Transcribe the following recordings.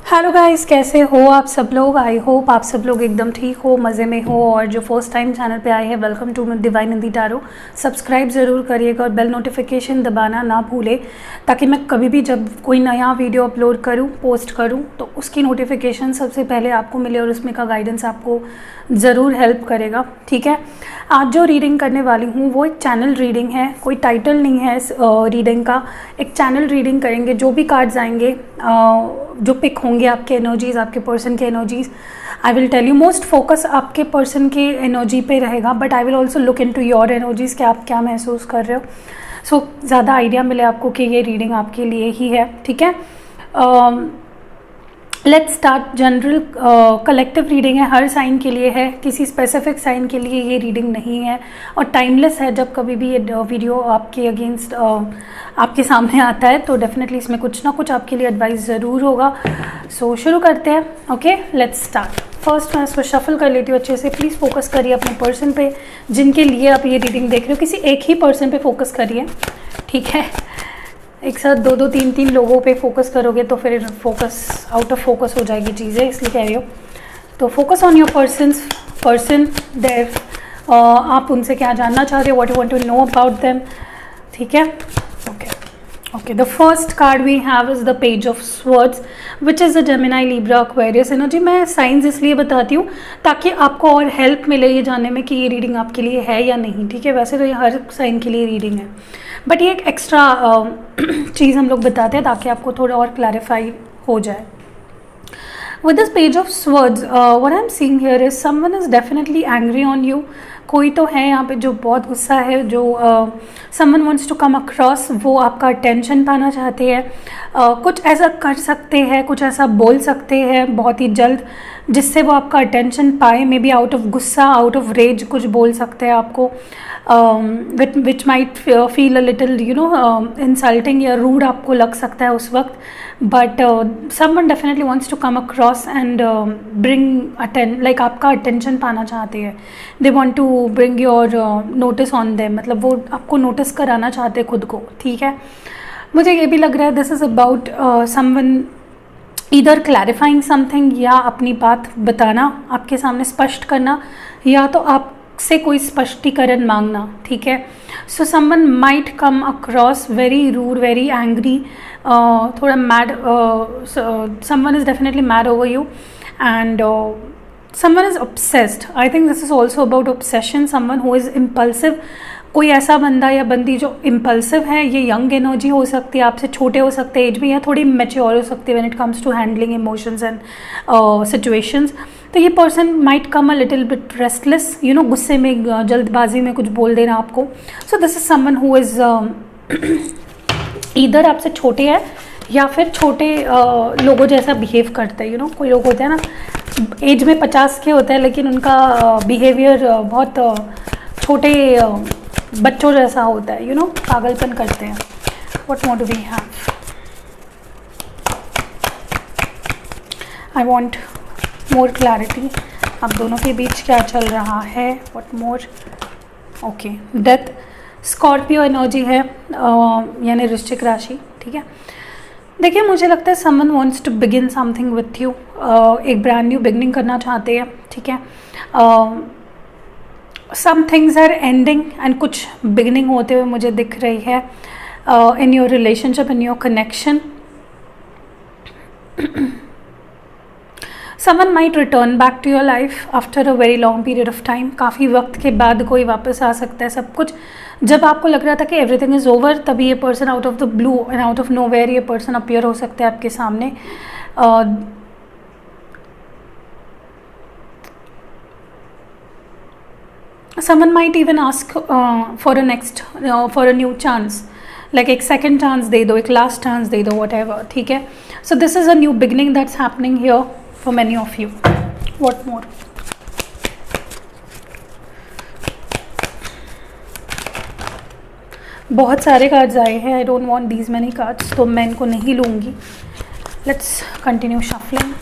Hello guys, कैसे हो आप सब लोग। आई होप आप सब लोग एकदम ठीक हो, मज़े में हो। और जो फर्स्ट टाइम चैनल पे आए हैं, welcome to divine Hindi tarot. Subscribe ज़रूर करिएगा और बेल नोटिफिकेशन दबाना ना भूलें, ताकि मैं कभी भी जब कोई नया वीडियो अपलोड करूं, पोस्ट करूं, तो उसकी नोटिफिकेशन सबसे पहले आपको मिले और उसमें का गाइडेंस आपको ज़रूर हेल्प करेगा। ठीक है, आज जो रीडिंग करने वाली हूँ वो एक चैनल रीडिंग है, कोई टाइटल नहीं है इस रीडिंग का। एक चैनल रीडिंग करेंगे, जो भी कार्ड्स आएंगे, जो पिक होंगे आपके एनर्जीज़, आपके पर्सन के energies, I will tell you. Most focus आपके पर्सन के एनर्जी पे रहेगा, but I will also look into your energies कि आप क्या महसूस कर रहे हो। सो ज़्यादा आइडिया मिले आपको कि ये रीडिंग आपके लिए ही है। ठीक है, let's start. General collective reading है, हर साइन के लिए है, किसी स्पेसिफिक साइन के लिए ये रीडिंग नहीं है और टाइमलेस है। जब कभी भी ये वीडियो आपके अगेंस्ट आपके सामने आता है तो डेफिनेटली इसमें कुछ ना कुछ आपके लिए एडवाइस ज़रूर होगा। सो शुरू करते हैं। Okay, let's start. फर्स्ट मैं इसको शफल कर लेती हूँ अच्छे से। प्लीज़ फोकस करिए अपने पर्सन पे जिनके लिए आप ये रीडिंग देख रहे हो। किसी एक ही पर्सन पे फोकस करिए, ठीक है। एक साथ दो दो तीन तीन लोगों पे फोकस करोगे तो फिर फोकस आउट ऑफ फोकस हो जाएगी चीज़ें, इसलिए कह रही हो। तो focus on your person there. आप उनसे क्या जानना चाहते हो, what you want to know about them. ठीक है, okay. The first card we have is the page of swords which is a Gemini, Libra, Aquarius energy. मैं साइंस इसलिए बताती हूँ ताकि आपको और हेल्प मिले ये जानने में कि ये रीडिंग आपके लिए है या नहीं। ठीक है, वैसे तो ये हर साइन के लिए रीडिंग है, बट ये एक एक्स्ट्रा चीज़ हम लोग बताते हैं ताकि आपको थोड़ा और क्लैरिफाई हो जाए। With this page of swords, what I'm seeing here is someone is definitely angry on you. कोई तो है यहाँ पे जो बहुत गुस्सा है, जो someone wants to come across, वो आपका अटेंशन पाना चाहते हैं। कुछ ऐसा कर सकते हैं, कुछ ऐसा बोल सकते हैं बहुत ही जल्द जिससे वो आपका अटेंशन पाए। मे बी आउट ऑफ गुस्सा, आउट ऑफ रेज कुछ बोल सकते हैं आपको, which might feel a little insulting या रूड आपको लग सकता है उस वक्त। But someone definitely wants to come across and bring like आपका अटेंशन पाना चाहते हैं। They want to bring your notice on them, मतलब वो आपको नोटिस कराना चाहते हैं खुद को। ठीक है, मुझे ये भी लग रहा है दिस इज़ अबाउट समवन इधर क्लैरिफाइंग समथिंग, या अपनी बात बताना, आपके सामने स्पष्ट करना, या तो आपसे कोई स्पष्टीकरण मांगना। ठीक है, so someone might come across very rude, very angry, थोड़ा mad. Someone is definitely mad over you and someone is obsessed. I think this is also about obsession. Someone who is impulsive. कोई ऐसा बंदा या बंदी जो impulsive है, ये young energy हो सकती है, आपसे छोटे हो सकते हैं एज में, या थोड़ी मैच्योर हो सकती है when it comes to handling emotions and situations. तो ये person might come a little bit restless, गुस्से में, जल्दबाजी में कुछ बोल देना आपको। So this is someone who is either आपसे छोटे हैं या फिर छोटे लोगों जैसा बिहेव करते हैं। कोई लोग होते हैं ना, एज में 50 के होते हैं लेकिन उनका बिहेवियर बहुत छोटे बच्चों जैसा होता है, पागलपन करते हैं। What more do we have? I want more clarity. आप दोनों के बीच क्या चल रहा है? What more? Okay, death, Scorpio energy है, यानी वृश्चिक राशि। ठीक है, देखिए मुझे लगता है someone wants to begin something with you, एक ब्रांड न्यू बिगनिंग करना चाहते हैं। ठीक है, some things are ending and कुछ बिगिनिंग होते हुए मुझे दिख रही है in your relationship, in your connection. Someone might return back to your life after a very long period of time. काफ़ी वक्त के बाद कोई वापस आ सकता है। सब कुछ जब आपको लग रहा था कि एवरीथिंग इज़ ओवर, तभी ये person out of the blue and out of nowhere ये पर्सन अपीयर हो सकता है आपके सामने। Someone might even ask for a new chance, like एक second chance दे दो, एक last chance दे दो, whatever. ठीक है, so this is a new beginning that's happening here for many of you. What more? बहुत सारे कार्ड्स आए हैं, आई don't want these many cards, तो मैं इनको नहीं लूँगी। Let's continue shuffling.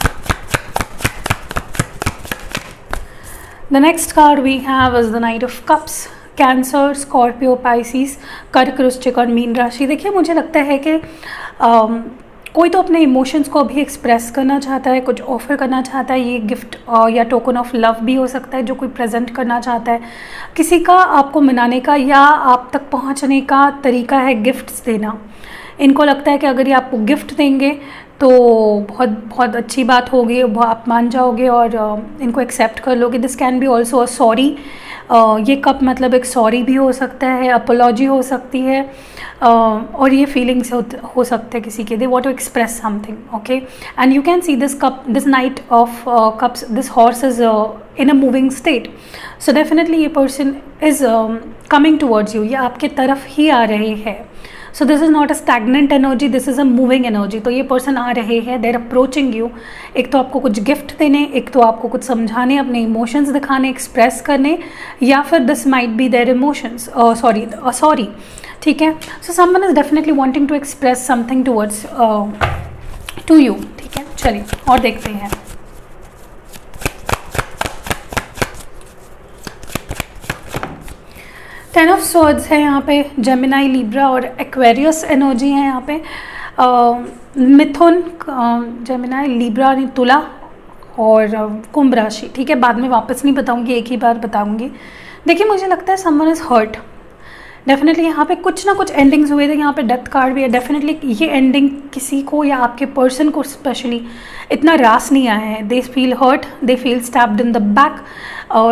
The next card we have is the Knight of Cups. Cancer, Scorpio, Pisces, कर्क, वृश्चिक और मीन राशि। देखिए मुझे लगता है कि कोई तो अपने इमोशंस को अभी एक्सप्रेस करना चाहता है, कुछ ऑफ़र करना चाहता है। ये गिफ्ट या टोकन ऑफ लव भी हो सकता है जो कोई प्रेजेंट करना चाहता है। किसी का आपको मनाने का या आप तक पहुंचने का तरीका है गिफ्ट्स देना। इनको लगता है कि अगर ये आपको गिफ्ट देंगे तो बहुत बहुत अच्छी बात होगी, आप मान जाओगे और इनको एक्सेप्ट कर लोगे। This can be also a sorry. ये कप मतलब एक सॉरी भी हो सकता है, अपोलॉजी हो सकती है, और ये फीलिंग्स हो सकते हैं किसी के, they want to express something, okay. And you can see this cup, this knight of cups, this horse is in a moving state. So definitely ये person is coming towards you, ये आपके तरफ ही आ रहे हैं। So this is not a stagnant energy, this is a moving energy. तो ये पर्सन आ रहे हैं, देर अप्रोचिंग यू। एक तो आपको कुछ गिफ्ट देने, एक तो आपको कुछ समझाने, अपने इमोशंस दिखाने, एक्सप्रेस करने, या फिर this might be their emotions, sorry, ठीक है। So someone is definitely wanting to express something towards to you, ठीक है। चलिए और देखते हैं। टेन ऑफ स्वॉर्ड्स है यहाँ पे, जेमिनाई, लिब्रा और एक्वेरियस एनर्जी है यहाँ पे। मिथुन, जेमिनाई, लिब्रा, तुला और कुंभ राशि, ठीक है। बाद में वापस नहीं बताऊंगी, एक ही बार बताऊंगी। देखिए मुझे लगता है समवन इज हर्ट। डेफिनेटली यहाँ पे कुछ ना कुछ एंडिंग्स हुए थे। यहाँ पे डेथ कार्ड भी है। डेफिनेटली ये एंडिंग किसी को या आपके पर्सन को स्पेशली इतना रास नहीं आया है। They feel hurt, they feel stabbed in the back,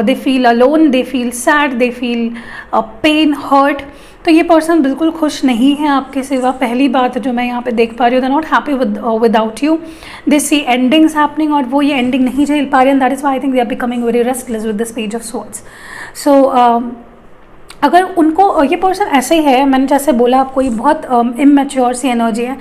they feel alone, they feel sad, they feel pain, hurt. तो ये पर्सन बिल्कुल खुश नहीं है आपके सिवा। पहली बात जो मैं यहाँ पे देख पा रही हूँ, they not happy without you. They see endings happening और वो ये एंडिंग नहीं झेल पा रहे हैं। That is why I think they are becoming very restless with this page of swords. So अगर उनको ये पर्सन ऐसे ही है, मैंने जैसे बोला आपको, ये बहुत इमेच्योर सी एनर्जी है।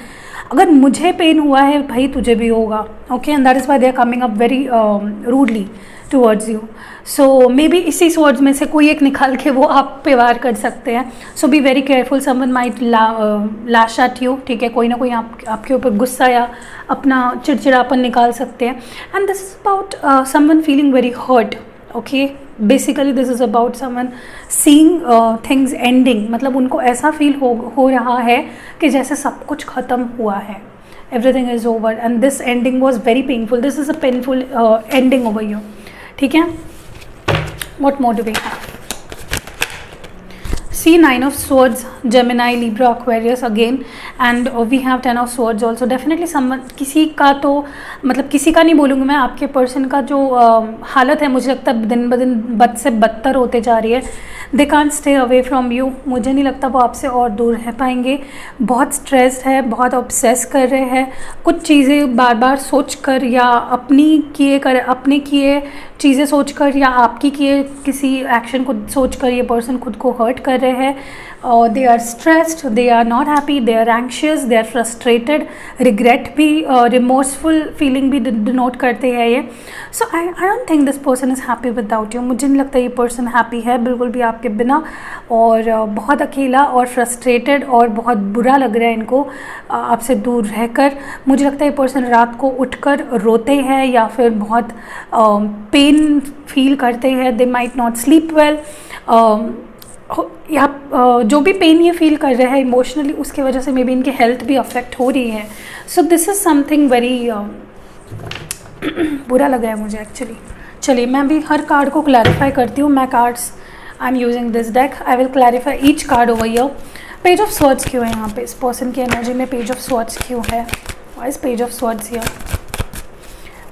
अगर मुझे पेन हुआ है भाई तुझे भी होगा, okay. And that is why they are coming up very rudely towards you. So maybe इसी स्वॉर्ड्स में से कोई एक निकाल के वो आप पे वार कर सकते हैं। So be very careful, someone might lash at you, ठीक है। कोई ना कोई आपके ऊपर गुस्सा या अपना चिड़चिड़ापन निकाल सकते हैं। And this is about someone feeling very hurt, okay. Basically this is about someone seeing things ending, मतलब उनको ऐसा फील हो रहा है कि जैसे सब कुछ ख़त्म हुआ है, everything is over and this ending was very painful. This is a painful ending over you, ठीक है। What more do we have? See, 9 of swords, Gemini, Libra, Aquarius again, and we have 10 of swords also. Definitely someone, किसी का तो मतलब किसी का नहीं बोलूँगी मैं, आपके पर्सन का जो हालत है मुझे लगता है दिन ब दिन बद से बदतर होते जा रही है। They can't stay away from you, मुझे नहीं लगता वो आपसे और दूर रह पाएंगे। बहुत स्ट्रेस्ड है, बहुत ऑब्सेस कर रहे हैं, कुछ चीज़ें बार बार सोच कर या अपने किए चीज़ें सोच कर या आपकी किए किसी एक्शन को सोच कर ये पर्सन खुद को हर्ट कर रहे हैं। They are stressed, they are not happy, they are anxious, they are frustrated, regret भी, रिमोर्सफुल फीलिंग भी डिनोट करते हैं ये। So I don't think this person is happy without you. मुझे नहीं लगता ये पर्सन हैप्पी है बिल्कुल भी आपके बिना, और बहुत अकेला और फ्रस्ट्रेटेड और बहुत बुरा लग रहा है इनको आपसे दूर रहकर। मुझे लगता है ये पर्सन रात को उठकर रोते हैं या फिर बहुत पेन फील करते हैं। They might not sleep well, या जो भी पेन ये फील कर रहे हैं इमोशनली उसकी वजह से मे बी इनकी हेल्थ भी अफेक्ट हो रही है। सो दिस इज़ समथिंग वेरी बुरा लग रहा है मुझे एक्चुअली। चलिए मैं भी हर कार्ड को क्लैरिफाई करती हूँ। मैं cards I am using this deck, I will clarify each card over here. Page of swords क्यों है यहाँ पे इस पर्सन की एनर्जी में? पेज ऑफ स्वॉर्ड्स क्यों है? Why is page of swords here?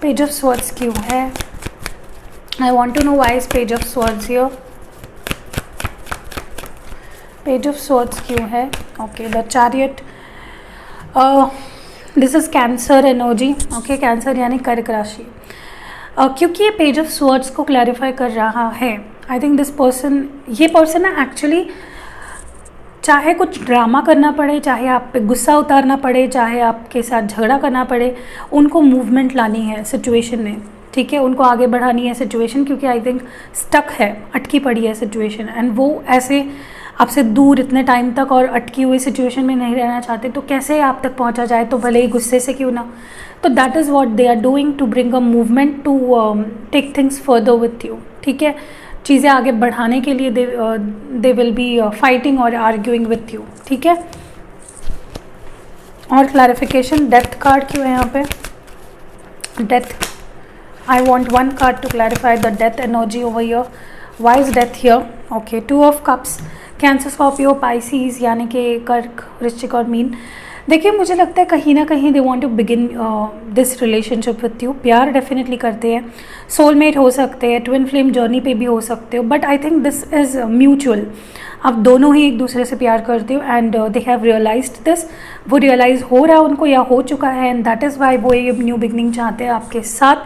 Page of swords क्यों है? I want to know why is page of swords here. Page of swords क्यों है? Okay, the chariot, this is Cancer energy, okay. Cancer यानी कर्क राशि। क्योंकि ये page of swords को क्लैरिफाई कर रहा है, आई थिंक दिस पर्सन, ये पर्सन है एक्चुअली, चाहे कुछ ड्रामा करना पड़े, चाहे आप पे गुस्सा उतारना पड़े, चाहे आपके साथ झगड़ा करना पड़े, उनको मूवमेंट लानी है सिचुएशन में, ठीक है। उनको आगे बढ़ानी है सिचुएशन, क्योंकि आई थिंक स्टक है, अटकी पड़ी है सिचुएशन, एंड वो ऐसे आपसे दूर इतने टाइम तक और अटकी हुई सिचुएशन में नहीं रहना चाहते। तो कैसे आप तक पहुंचा जाए, तो भले ही गुस्से से क्यों ना। तो that is what they are doing to bring a movement to take things further with you, ठीक है। चीज़ें आगे बढ़ाने के लिए दे विल बी फाइटिंग और आर्ग्यूइंग विथ यू, ठीक है। और क्लैरिफिकेशन, डेथ कार्ड क्यों है यहाँ पे? Death, I want one card to clarify the death energy over here. Why is death here? Okay, 2 of cups, Cancer, Scorpio, Pisces यानी कि कर्क, वृश्चिक और मीन. देखिए मुझे लगता है कहीं ना कहीं they want to begin this relationship with you. प्यार डेफिनेटली करते हैं, सोलमेट हो सकते हैं, ट्विन फ्लेम जर्नी पे भी हो सकते हो, but I think this is mutual. आप दोनों ही एक दूसरे से प्यार करते हो and they have realized this. वो रियलाइज़ हो रहा है उनको या हो चुका है, एंड दैट इज़ वाई वो ये न्यू बिगनिंग चाहते हैं आपके साथ.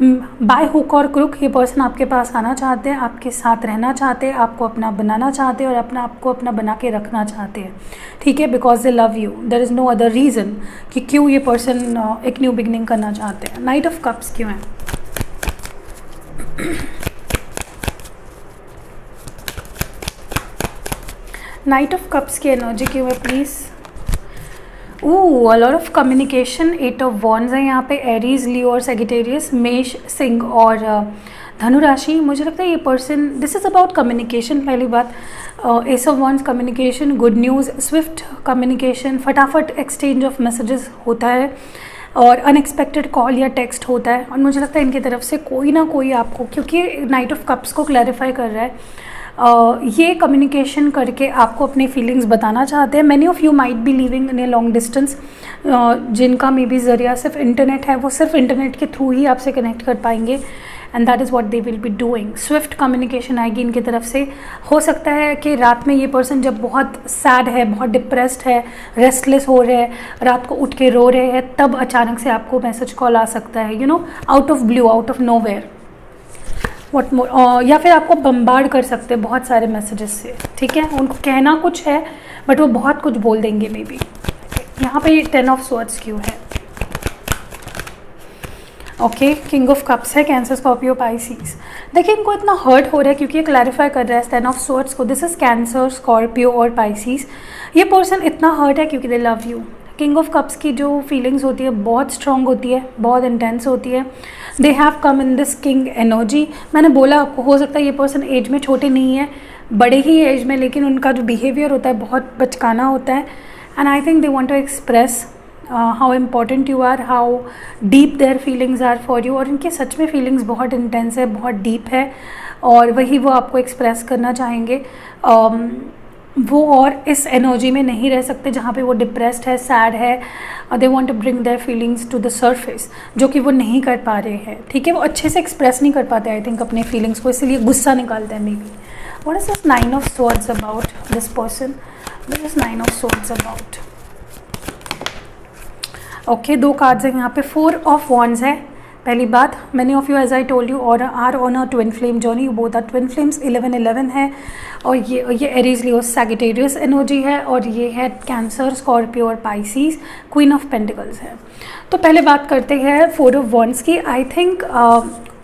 बाय हुक और क्रुक ये पर्सन आपके पास आना चाहते हैं, आपके साथ रहना चाहते हैं, आपको अपना बनाना चाहते हैं और आपको अपना बना के रखना चाहते हैं. ठीक है, because they love you. There is no other reason कि क्यों ये पर्सन एक न्यू बिगनिंग करना चाहते हैं. नाइट ऑफ कप्स क्यों है? नाइट ऑफ कप्स की एनर्जी क्यों है please? A lot of communication. 8 of wands है यहाँ पे. एरीज, लियो और सेजिटेरियस, मेष, सिंह और धनु राशि. मुझे लगता है ये person, this is about communication. पहली बात, S of wands communication, good news, Swift communication, फटाफट एक्सचेंज ऑफ मैसेजेस होता है और अनएक्सपेक्टेड कॉल या टेक्स्ट होता है. और मुझे लगता है इनकी तरफ से कोई ना कोई आपको, क्योंकि नाइट ऑफ कप्स को क्लैरिफाई कर रहा है, ये कम्युनिकेशन करके आपको अपनी फीलिंग्स बताना चाहते हैं. Many of you might be living in a long distance. जिनका मे बी ज़रिया सिर्फ इंटरनेट है, वो सिर्फ इंटरनेट के थ्रू ही आपसे कनेक्ट कर पाएंगे, and that is what they will be doing. Swift communication आएगी इनकी तरफ से. हो सकता है कि रात में ये पर्सन जब बहुत सैड है, बहुत डिप्रेस्ड है, रेस्टलेस हो रहे हैं, रात को उठ के रो रहे हैं, तब अचानक से आपको मैसेज कॉल आ सकता है, you know, out of blue, out of nowhere. What more, या फिर आपको बम्बार्ड कर सकते हैं बहुत सारे मैसेजेस से. ठीक है, उनको कहना कुछ है बट वो बहुत कुछ बोल देंगे मे बी. यहाँ पे 10 ऑफ स्वॉर्ड्स क्यों है? ओके, किंग ऑफ कप्स है. Cancer, Scorpio, Pisces. देखिए इनको इतना हर्ट हो रहा है क्योंकि ये क्लैरिफाई कर रहा है 10 ऑफ स्वॉर्ड्स को. दिस इज कैंसर, स्कॉर्पियो और पाइसीज. ये पर्सन इतना हर्ट है क्योंकि दे love you. King of cups की जो फीलिंग्स होती है बहुत स्ट्रॉन्ग होती है, बहुत इंटेंस होती है. They have come in this king energy. मैंने बोला आपको, हो सकता है ये पर्सन एज में छोटे नहीं है, बड़े ही एज में, लेकिन उनका जो बिहेवियर होता है बहुत बचकाना होता है. And I think they want to express how important you are, how deep their feelings are for you. और इनके सच में फीलिंग्स बहुत इंटेंस है, बहुत डीप है, और वही वो आपको एक्सप्रेस करना चाहेंगे. वो और इस एनर्जी में नहीं रह सकते जहाँ पे वो डिप्रेस्ड है, सैड है. They want to bring their feelings to the surface, जो कि वो नहीं कर पा रहे हैं. ठीक है, वो अच्छे से एक्सप्रेस नहीं कर पाते आई थिंक अपने फीलिंग्स को, इसलिए गुस्सा निकालते हैं maybe. What is this 9 of swords about this person? This is 9 of swords about. Okay, 2 cards हैं यहाँ पे. 4 ऑफ वॉन्ड्स है. पहली बात, many of you as I told you और are on a twin flame journey. You both are twin flames. 11-11 है और ये एरीज, लियो, सैजिटेरियस एनर्जी है, और ये है कैंसर, स्कॉर्पियो और पाइसीज. क्वीन ऑफ पेंटिकल्स है. तो पहले बात करते हैं 4 ऑफ वॉन्ड्स की. आई थिंक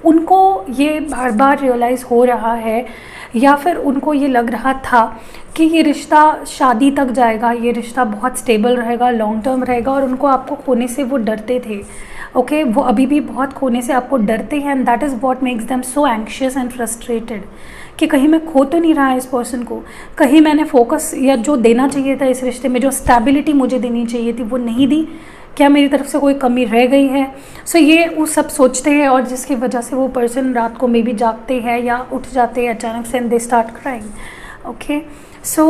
उनको ये बार बार रियलाइज़ हो रहा है, या फिर उनको ये लग रहा था कि ये रिश्ता शादी तक जाएगा, ये रिश्ता बहुत स्टेबल रहेगा, लॉन्ग टर्म रहेगा, और उनको आपको खोने से वो डरते थे. ओके, वो अभी भी बहुत खोने से आपको डरते हैं, and that is what makes them so anxious and frustrated कि कहीं मैं खो तो नहीं रहा इस पर्सन को, कहीं मैंने फोकस या जो देना चाहिए था इस रिश्ते में, जो स्टेबिलिटी मुझे देनी चाहिए थी वो नहीं दी, क्या मेरी तरफ से कोई कमी रह गई है. सो ये वो सब सोचते हैं, और जिसकी वजह से वो पर्सन रात को मे बी जागते हैं या उठ जाते हैं अचानक से, and they start crying. Okay, so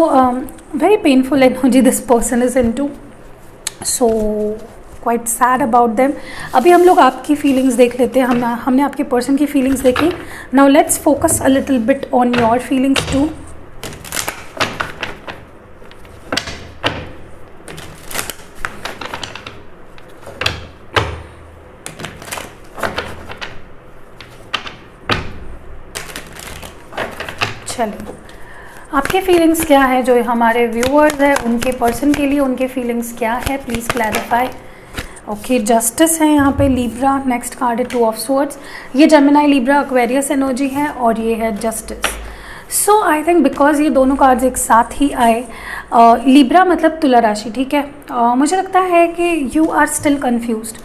very painful energy this person is into. So quite sad about them. अभी हम लोग आपकी फीलिंग्स देख लेते हैं. हमने आपके पर्सन की फीलिंग्स देखी. Now let's focus a little bit on your feelings too. चलिए, आपके फीलिंग्स क्या है, जो हमारे व्यूअर्स हैं उनके पर्सन के लिए उनके फीलिंग्स क्या है, प्लीज़ क्लैरिफाई. ओके, जस्टिस है यहाँ पे. लिब्रा, नेक्स्ट कार्ड है 2 ऑफ स्वॉर्ड्स. ये जेमिनी, लिब्रा, एक्वेरियस एनर्जी है, और ये है justice. So I think because ये दोनों कार्ड्स एक साथ ही आए, लिब्रा मतलब तुला राशि. ठीक है, मुझे लगता है कि यू आर स्टिल कन्फ्यूज्ड.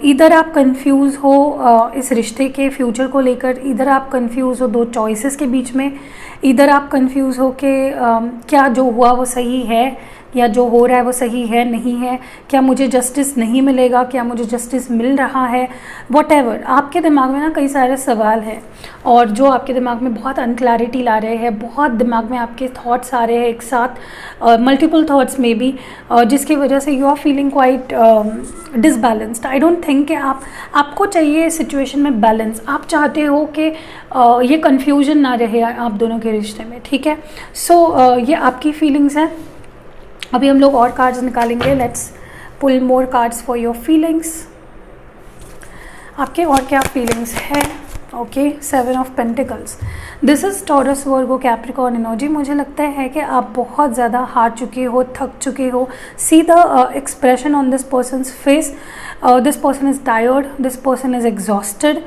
इधर आप कंफ्यूज हो इस रिश्ते के फ्यूचर को लेकर, इधर आप कंफ्यूज हो 2 चॉइसेस के बीच में, इधर आप कंफ्यूज हो कि क्या जो हुआ वो सही है, या जो हो रहा है वो सही है नहीं है, क्या मुझे जस्टिस नहीं मिलेगा, क्या मुझे जस्टिस मिल रहा है, वॉटेवर। आपके दिमाग में ना कई सारे सवाल हैं और जो आपके दिमाग में बहुत अनक्लैरिटी ला रहे हैं, बहुत दिमाग में आपके थॉट्स आ रहे हैं एक साथ, मल्टीपल थॉट्स में भी, जिसकी वजह से you are feeling quite disbalanced. I don't think कि आपको चाहिए सिचुएशन में बैलेंस। आप चाहते हो कि ये कन्फ्यूजन ना रहे आप दोनों के रिश्ते में, ठीक है। सो ये आपकी फीलिंग्स हैं। अभी हम लोग और कार्ड्स निकालेंगे। Let's pull more cards for your feelings. आपके और क्या फीलिंग्स है? Okay, 7 of pentacles. This is Taurus Virgo Capricorn energy. मुझे लगता है कि आप बहुत ज़्यादा हार चुके हो, थक चुके हो। See the expression on this person's face. This person is tired, this person is exhausted.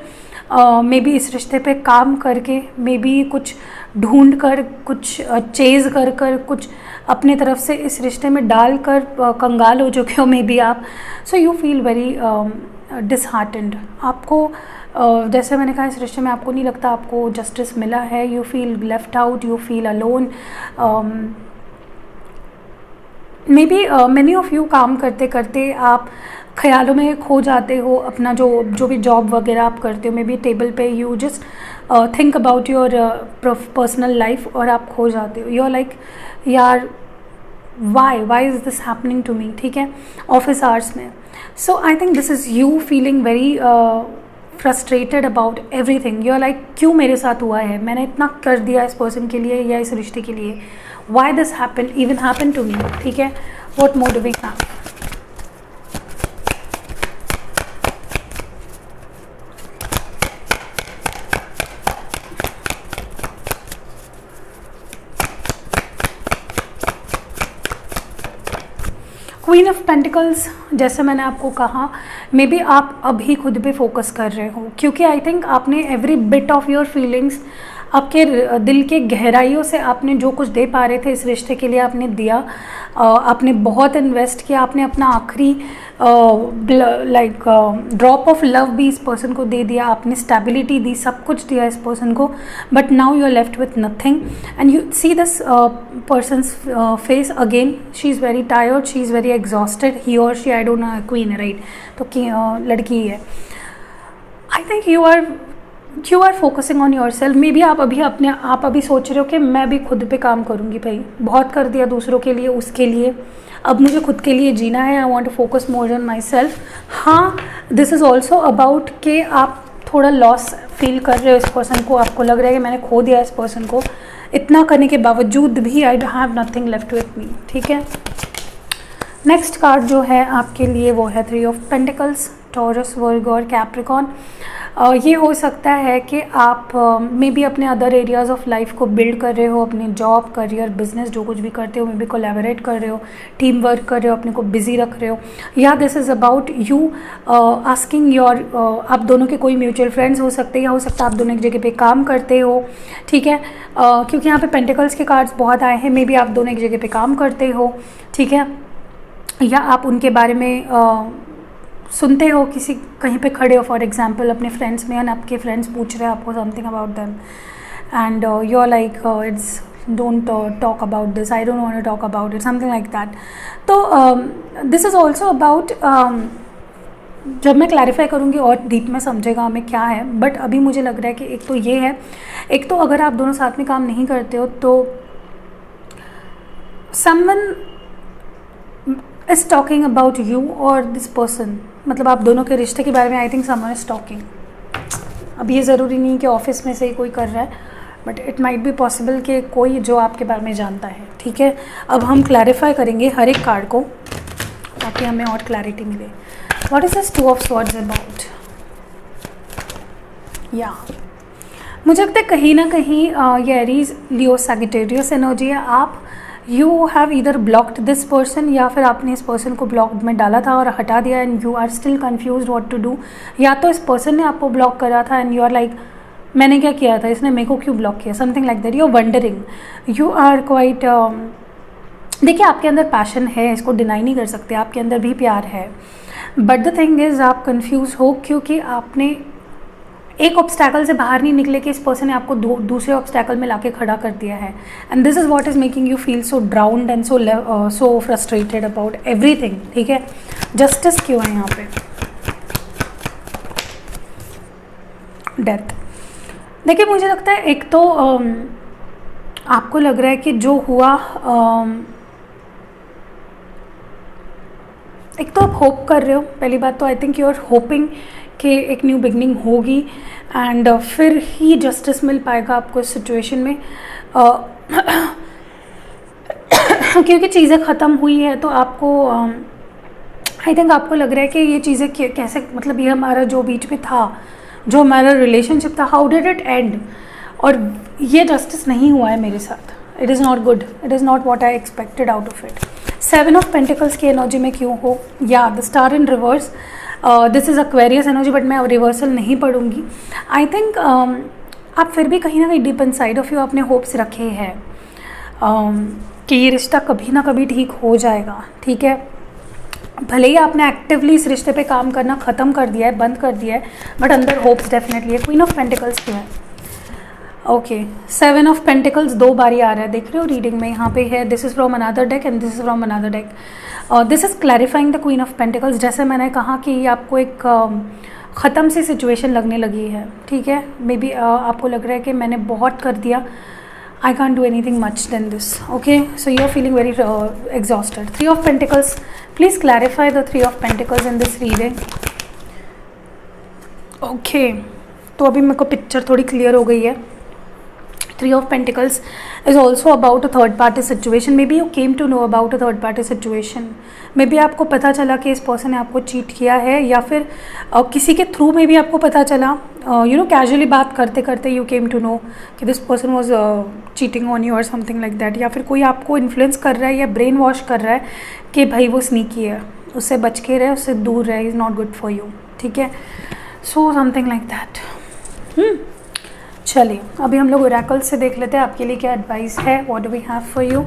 May be इस रिश्ते पे काम करके, मे बी कुछ ढूंढ कर, कुछ चेज़ कर कर, कुछ अपने तरफ से इस रिश्ते में डाल कर कंगाल हो चुके हो मे बी आप। So you feel very disheartened. आपको जैसे मैंने कहा, इस रिश्ते में आपको नहीं लगता आपको जस्टिस मिला है। You feel left out, you feel alone. May be many of you काम करते करते आप ख्यालों में खो जाते हो। अपना जो भी जॉब वगैरह आप करते हो, मे बी टेबल पे you just think about your personal life और आप खो जाते हो। यू आर लाइक यार why is this happening to me, ठीक है, ऑफिस आवर्स में। So I think this is you feeling very frustrated about everything. You are like क्यों मेरे साथ हुआ है, मैंने इतना कर दिया इस पर्सन के लिए या इस रिश्ते के लिए, why this happen to me, ठीक है। What more do we have? Queen of pentacles. जैसे मैंने आपको कहा, मे बी आप अभी खुद पे फोकस कर रहे हो, क्योंकि आई थिंक आपने every bit of your feelings, आपके दिल के गहराइयों से आपने जो कुछ दे पा रहे थे इस रिश्ते के लिए आपने दिया। आपने बहुत इन्वेस्ट किया, आपने अपना आखिरी ड्रॉप ऑफ लव भी इस पर्सन को दे दिया, आपने स्टेबिलिटी दी, सब कुछ दिया इस पर्सन को। But now you are left with nothing and you see this person's face again. She is very tired, she is very exhausted. He और she, I don't know, queen है राइट, तो लड़की ही है। I think you are focusing on your self. Maybe आप अभी सोच रहे हो कि मैं भी खुद पे काम करूँगी। भाई बहुत कर दिया दूसरों के लिए, उसके लिए, अब मुझे खुद के लिए जीना है। I want to focus more on myself. हाँ, दिस इज़ ऑल्सो अबाउट कि आप थोड़ा लॉस फील कर रहे हो इस पर्सन को। आपको लग रहा है कि मैंने खो दिया इस पर्सन को। इतना करने के बावजूद भी I have nothing left with me, ठीक है। नेक्स्ट कार्ड जो है आपके लिए वो है 3 ऑफ पेंटिकल्स, टॉरस, वर्गो और कैप्रिकॉर्न। ये हो सकता है कि आप मे बी अपने अदर एरियाज़ ऑफ लाइफ को बिल्ड कर रहे हो, अपने जॉब, करियर, बिजनेस, जो कुछ भी करते हो, मे बी कोलैबोरेट कर रहे हो, टीम वर्क कर रहे हो, अपने को बिजी रख रहे हो, या this is about you asking your, आप दोनों के कोई म्यूचुअल फ्रेंड्स हो सकते हैं, या हो सकता है आप दोनों एक जगह पे काम करते हो, ठीक है। क्योंकि यहाँ पे पेंटिकल्स के कार्ड्स बहुत आए हैं, मे बी आप दोनों एक जगह पे काम करते हो, ठीक है, या आप उनके बारे में सुनते हो, किसी कहीं पे खड़े हो, फॉर एग्जांपल अपने फ्रेंड्स में, एंड आपके फ्रेंड्स पूछ रहे हैं आपको something about them and you are like it's don't talk about this, I don't want to talk about it, something like that. तो दिस इज़ ऑल्सो अबाउट, जब मैं क्लैरिफाई करूँगी और डीप में समझेगा हमें क्या है, बट अभी मुझे लग रहा है कि एक तो ये है, एक तो अगर आप दोनों साथ में काम नहीं करते हो तो someone is talking about you और दिस पर्सन, मतलब आप दोनों के रिश्ते के बारे में I think someone is talking. अब ये ज़रूरी नहीं कि ऑफिस में से ही कोई कर रहा है, but it might be possible कि कोई जो आपके बारे में जानता है, ठीक है। अब हम क्लैरिफाई करेंगे हर एक कार्ड को ताकि हमें और क्लैरिटी मिले। What is this 2 of swords about? या मुझे लगता है कहीं ना कहीं ये एरीज, लियो, सैजिटेरियस एनर्जी है। आप you have either blocked this person, या फिर आपने इस पर्सन को ब्लॉक में डाला था और हटा दिया and you are still confuse what to do, या तो इस पर्सन ने आपको ब्लॉक करा था एंड यू आर लाइक मैंने क्या किया था, इसने मेरे को क्यों ब्लॉक किया, something like that. You are wondering, you are quite, देखिए आपके अंदर पैशन है, इसको डिनाई नहीं कर सकते, आपके अंदर भी प्यार है, बट द थिंग इज़ आप कन्फ्यूज हो क्योंकि आपने एक ऑब्स्टैकल से बाहर नहीं निकले कि इस पर्सन ने आपको दूसरे ऑब्स्टैकल में लाके खड़ा कर दिया है, and this is what is making you feel so ड्राउन्ड and so frustrated about everything, ठीक है। जस्टिस क्यों है यहाँ पे? डेथ। देखिए मुझे लगता है एक तो आपको लग रहा है कि जो हुआ, एक तो आप होप कर रहे हो, पहली बात तो I think you are hoping कि एक न्यू बिगनिंग होगी एंड फिर ही जस्टिस मिल पाएगा आपको इस सिचुएशन में। क्योंकि चीज़ें ख़त्म हुई है तो आपको आई थिंक आपको लग रहा है कि ये चीज़ें कैसे, मतलब ये हमारा जो बीच में था, जो हमारा रिलेशनशिप था, हाउ डिड इट एंड, और ये जस्टिस नहीं हुआ है मेरे साथ। It is not good, it is not what I expected out of it. 7 of pentacles की एनर्जी में क्यों हो, या the star in reverse, this is Aquarius energy, but मैं रिवर्सल नहीं पढ़ूंगी। आई थिंक आप फिर भी कहीं ना कहीं डीप इनसाइड ऑफ यू अपने होप्स रखे हैं कि ये रिश्ता कभी ना कभी ठीक हो जाएगा, ठीक है। भले ही आपने एक्टिवली इस रिश्ते पे काम करना ख़त्म कर दिया है, बंद कर दिया है, बट अंदर होप्स डेफिनेटली है। क्वीन ऑफ पेंटिकल्स क्यों है? ओके, 7 ऑफ पेंटिकल्स 2 बारी आ रहा है, देख रहे हो रीडिंग में, यहाँ पे है this is from another deck and this is from another deck. This is clarifying the queen of pentacles. जैसे मैंने कहा कि आपको एक ख़त्म सी सिचुएशन लगने लगी है, ठीक है। मे बी आपको लग रहा है कि मैंने बहुत कर दिया, I can't do anything much than this, okay, so you are feeling very exhausted. 3 of Pentacles, please clarify the 3 of Pentacles in this reading. Okay, तो अभी मेरे को पिक्चर थोड़ी क्लियर हो गई है। 3 of Pentacles is also about a third party situation. Maybe you came to know about a third party situation. Maybe आपको पता चला कि इस पर्सन ने आपको चीट किया है, या फिर किसी के थ्रू में भी आपको पता चला, यू नो, कैजुअली बात करते करते यू केम टू नो कि this person was cheating on you और समथिंग लाइक दैट। या फिर कोई आपको इन्फ्लुएंस कर रहा है या ब्रेन वॉश कर रहा है कि भाई वो स्नीकी है, उससे बच के रहे, उससे दूर रहे, is not good for you, ठीक है। So something like that. चलिए अभी हम लोग ओरेकल से देख लेते हैं आपके लिए क्या एडवाइस है, what do we have for you.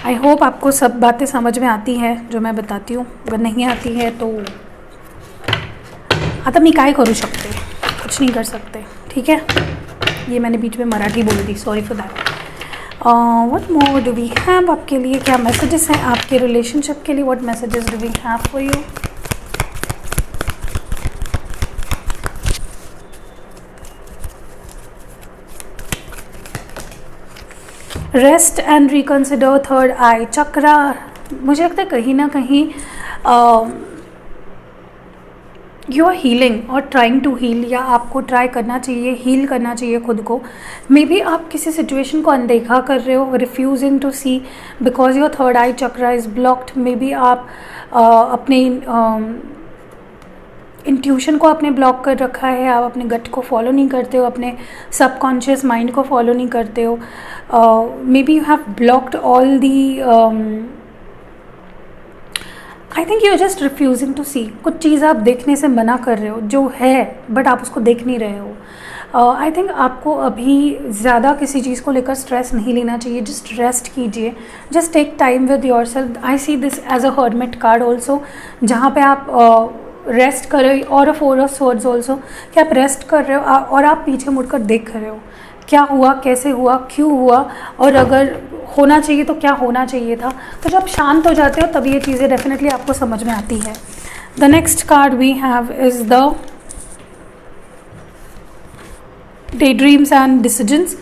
I hope आपको सब बातें समझ में आती हैं जो मैं बताती हूँ, अगर नहीं आती है तो आता मी काय करू शकते, कुछ नहीं कर सकते, ठीक है। ये मैंने बीच में मराठी बोल दी, sorry for that. What more do we have आपके लिए, क्या मैसेजेस हैं आपके रिलेशनशिप के लिए, what messages do we have for you. Rest and reconsider, third eye chakra. मुझे लगता है कहीं ना कहीं यू आर हीलिंग और ट्राइंग टू हील, या आपको ट्राई करना चाहिए, हील करना चाहिए खुद को। मे बी आप किसी सिचुएशन को अनदेखा कर रहे हो, refusing to see because your third eye chakra is blocked. Maybe आप अपने इंट्यूशन को आपने ब्लॉक कर रखा है, आप अपने गट को फॉलो नहीं करते हो, अपने सबकॉन्शियस माइंड को फॉलो नहीं करते हो। Maybe you have blocked all the, I think you are just refusing to see. कुछ चीज़ आप देखने से मना कर रहे हो जो है, बट आप उसको देख नहीं रहे हो। आई थिंक आपको अभी ज़्यादा किसी चीज़ को लेकर स्ट्रेस नहीं लेना चाहिए, जस्ट रेस्ट कीजिए, just take time with yourself. I see this as a hermit card also, जहाँ पे आप रेस्ट कर रहे हो, और अ 4 ऑफ स्वॉर्ड्स ऑल्सो, कि आप रेस्ट कर रहे हो और आप पीछे मुड़कर देख रहे हो क्या हुआ, कैसे हुआ, क्यों हुआ, और अगर होना चाहिए तो क्या होना चाहिए था। तो जब शांत हो जाते हो तब ये चीज़ें डेफिनेटली आपको समझ में आती है। The next card we have is the day dreams and decisions.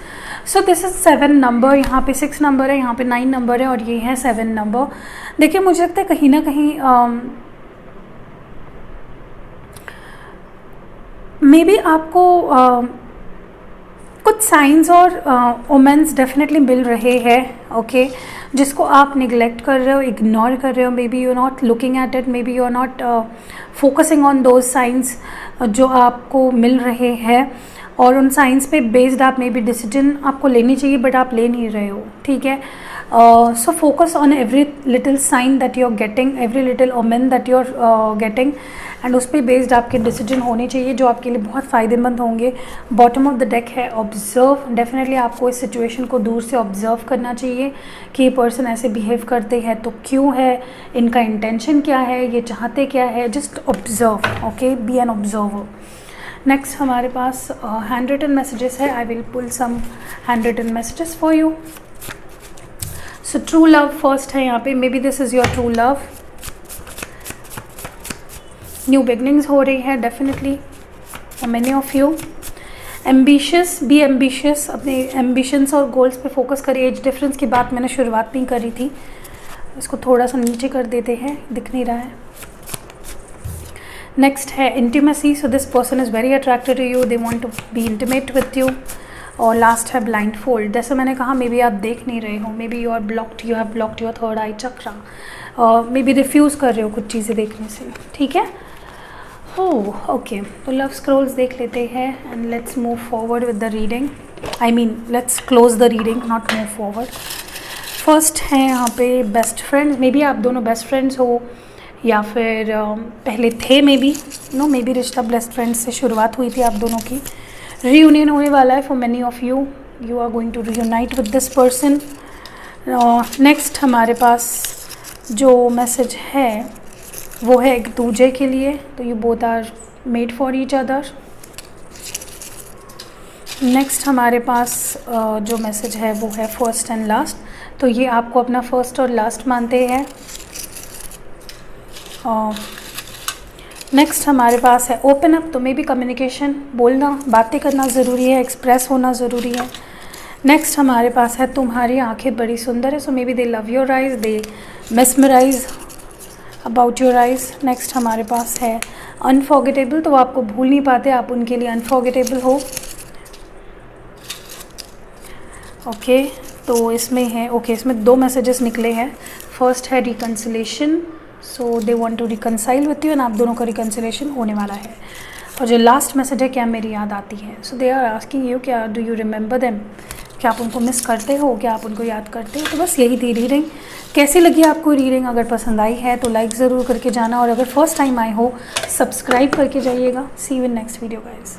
So this is 7 number, यहाँ पे 6 नंबर है, यहाँ पे 9 नंबर है, और ये है 7 नंबर। देखिए मुझे लगता है कहीं ना कहीं मे बी आपको कुछ साइंस और ओमेंस डेफिनेटली मिल रहे हैं, ओके, जिसको आप निगलेक्ट कर रहे हो, इग्नोर कर रहे हो। Maybe you are not looking at it, maybe you are not focusing on those signs जो आपको मिल रहे हैं, और उन साइंस पे बेस्ड आप मे बी डिसीजन आपको लेनी चाहिए बट आप ले नहीं रहे हो, ठीक है। So focus on every little sign that you are getting, every little omen that you are getting, and उस पर बेस्ड आपके डिसीजन होने चाहिए जो आपके लिए बहुत फ़ायदेमंद होंगे। बॉटम ऑफ द डेक है ऑब्जर्व। डेफिनेटली आपको इस सिचुएशन को दूर से ऑब्जर्व करना चाहिए कि ये पर्सन ऐसे बिहेव करते हैं तो क्यों है, इनका इंटेंशन क्या है, ये चाहते क्या है। Just observe, okay, be an observer. Next हमारे पास हैंड रिटन मैसेजेस है। I will pull some hand written messages for you. So true love first है यहाँ पे। Maybe this is your true love. New beginnings हो रही है definitely for many of you. Ambitious, be ambitious, अपने ambitions और goals पे focus करिए। एज डिफरेंस की बात मैंने शुरुआत में ही करी थी, इसको थोड़ा सा नीचे कर देते हैं, दिख नहीं रहा है। नेक्स्ट है intimacy. So this person is very attracted to you, they want to be intimate with you. और लास्ट है ब्लाइंड फोल्ड। जैसे मैंने कहा मे बी आप देख नहीं रहे हो, maybe you are blocked, you have blocked your third eye chakra, और मे बी रिफ्यूज़ कर रहे हो कुछ चीज़ें देखने से, ठीक है। ओके, तो लव स्क्रॉल्स देख लेते हैं and let's move forward with the reading. I mean let's close the reading, not move forward. First है यहाँ पे बेस्ट फ्रेंड्स। मे बी आप दोनों बेस्ट फ्रेंड्स हो या फिर पहले थे, मे बी रिश्ता बेस्ट फ्रेंड्स से शुरुआत हुई थी आप दोनों की। रीयूनियन होने वाला है for many of you, you are going to reunite with this person. Next हमारे पास जो मैसेज है वो है एक दूजे के लिए, तो you both are made for each other. Next हमारे पास जो मैसेज है वो है फर्स्ट एंड लास्ट, तो ये आपको अपना फर्स्ट और लास्ट मानते हैं। नेक्स्ट हमारे पास है ओपन अप, तो मे बी कम्युनिकेशन, बोलना, बातें करना ज़रूरी है, एक्सप्रेस होना ज़रूरी है। नेक्स्ट हमारे पास है तुम्हारी आंखें बड़ी सुंदर है, so maybe they love your eyes, they mesmerise about your eyes. Next हमारे पास है अनफॉरगेटेबल, तो वो आपको भूल नहीं पाते, आप उनके लिए अनफॉरगेटेबल हो। ओके, तो इसमें है इसमें 2 मैसेजेस निकले हैं। फर्स्ट है reconciliation, so they want to reconcile with you and आप दोनों का रिकन्सिलेशन होने वाला है। और जो लास्ट मैसेज है, क्या मेरी याद आती है, सो दे आर आस्किंग यू, क्या डू यू रिमेंबर देम, क्या आप उनको मिस करते हो, क्या आप उनको याद करते हो। तो बस यही थी रीडिंग। कैसी लगी आपको रीडिंग? अगर पसंद आई है तो लाइक ज़रूर करके जाना, और अगर फर्स्ट टाइम आए हो सब्सक्राइब करके जाइएगा। See you in next video guys.